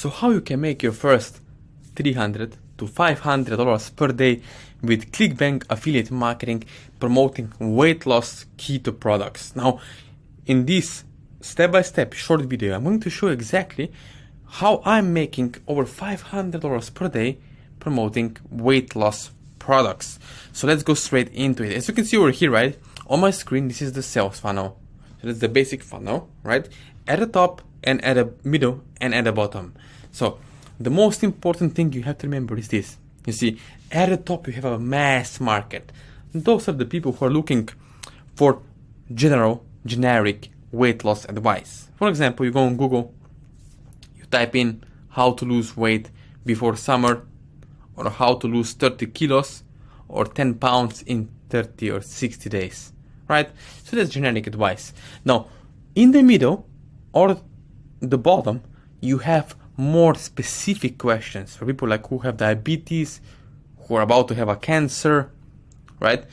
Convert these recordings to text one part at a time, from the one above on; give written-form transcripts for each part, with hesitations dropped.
So how you can make your first $300 to $500 per day with ClickBank affiliate marketing promoting weight loss keto products. Now, in this step-by-step short video, I'm going to show exactly how I'm making over $500 per day promoting weight loss products. So let's go straight into it. As you can see over here, right, on my screen, this is the sales funnel. So that's the basic funnel, right? At the top and at the middle and at the bottom. So the most important thing you have to remember is this. You see, at the top you have a mass market. Those are the people who are looking for generic weight loss advice. For example, you go on Google, you type in how to lose weight before summer, or how to lose 30 kilos or 10 pounds in 30 or 60 days, right? So that's generic advice. Now, in the middle or the bottom, you have more specific questions for people like who have diabetes, who are about to have a cancer, right?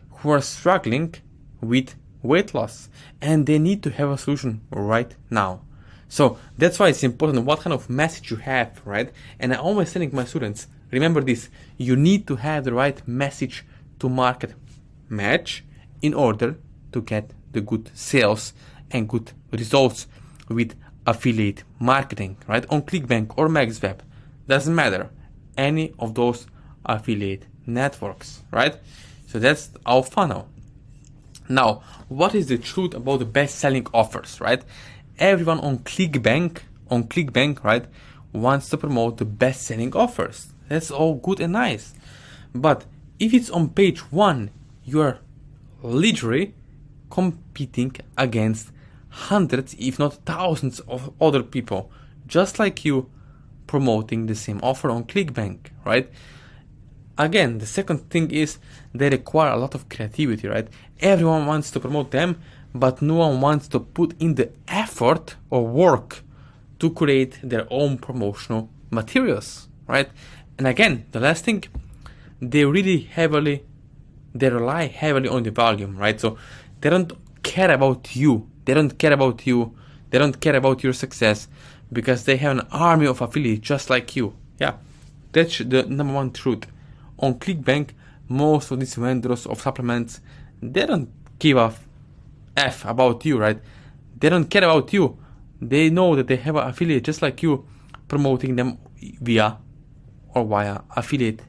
Who are struggling with weight loss and they need to have a solution right now. So that's why it's important what kind of message you have, right? And I always telling my students, remember this, you need to have the right message to market match in order to get the good sales and good results with affiliate marketing, right? On ClickBank or MaxWeb, doesn't matter, any of those affiliate networks, right? So that's our funnel. Now, what is the truth about the best-selling offers, right? Everyone on ClickBank, right, wants to promote the best-selling offers. That's all good and nice. But if it's on page 1, you are literally competing against hundreds, if not thousands of other people, just like you, promoting the same offer on ClickBank, right? Again, the second thing is they require a lot of creativity, right? Everyone wants to promote them, but no one wants to put in the effort or work to create their own promotional materials, right? And again, the last thing, they rely heavily on the volume, right? So they don't care about you. They don't care about your success because they have an army of affiliates just like you. Yeah, that's the number one truth. On ClickBank, most of these vendors of supplements, they don't give a F about you, right? They don't care about you. They know that they have an affiliate just like you, promoting them via affiliate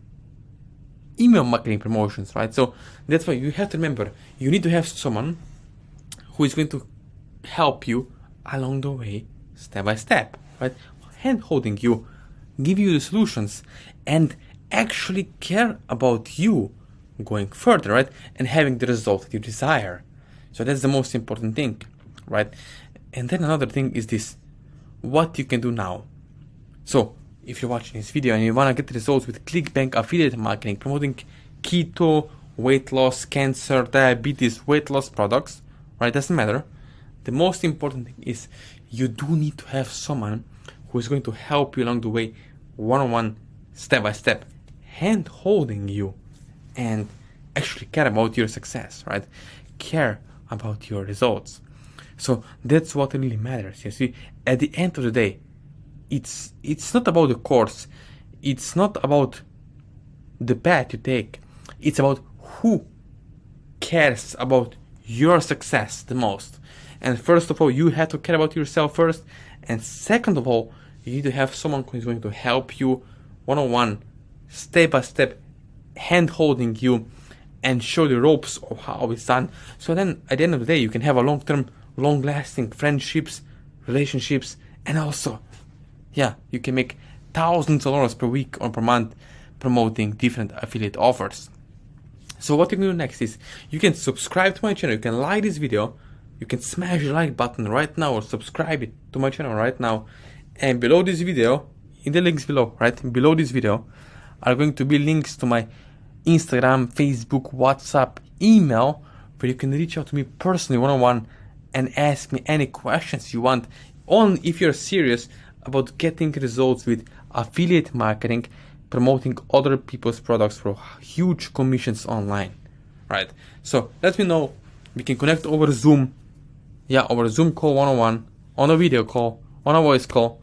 email marketing promotions, right? So that's why you have to remember, you need to have someone who is going to help you along the way, step by step, right? Hand holding you, give you the solutions, and actually care about you going further, right? And having the result that you desire. So that's the most important thing, right? And then another thing is this, what you can do now. So if you're watching this video and you want to get results with ClickBank affiliate marketing, promoting keto, weight loss, cancer, diabetes, weight loss products, right? Doesn't matter. The most important thing is you do need to have someone who is going to help you along the way, one-on-one, step-by-step, hand-holding you, and actually care about your success, right? Care about your results. So that's what really matters. You see, at the end of the day, it's not about the course. It's not about the path you take. It's about who cares about your success the most. And first of all, you have to care about yourself first. And second of all, you need to have someone who is going to help you one-on-one, step-by-step, hand-holding you and show the ropes of how it's done. So then at the end of the day, you can have a long-term, long-lasting friendships, relationships, and also, yeah, you can make thousands of dollars per week or per month promoting different affiliate offers. So what you can do next is you can subscribe to my channel. You can like this video. You can smash the like button right now or subscribe it to my channel right now. And below this video, in the links below, right below this video, are going to be links to my Instagram, Facebook, WhatsApp, email, where you can reach out to me personally one-on-one and ask me any questions you want, only if you're serious about getting results with affiliate marketing, promoting other people's products for huge commissions online, right? So let me know. We can connect over Zoom, over Zoom call one-on-one, on a video call, on a voice call,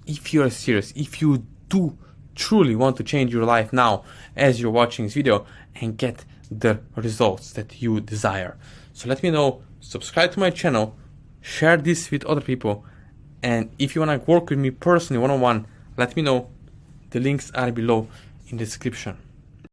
if you're serious, if you do truly want to change your life now as you're watching this video and get the results that you desire. So let me know, subscribe to my channel, share this with other people, and if you want to work with me personally one-on-one, let me know. The links are below in the description.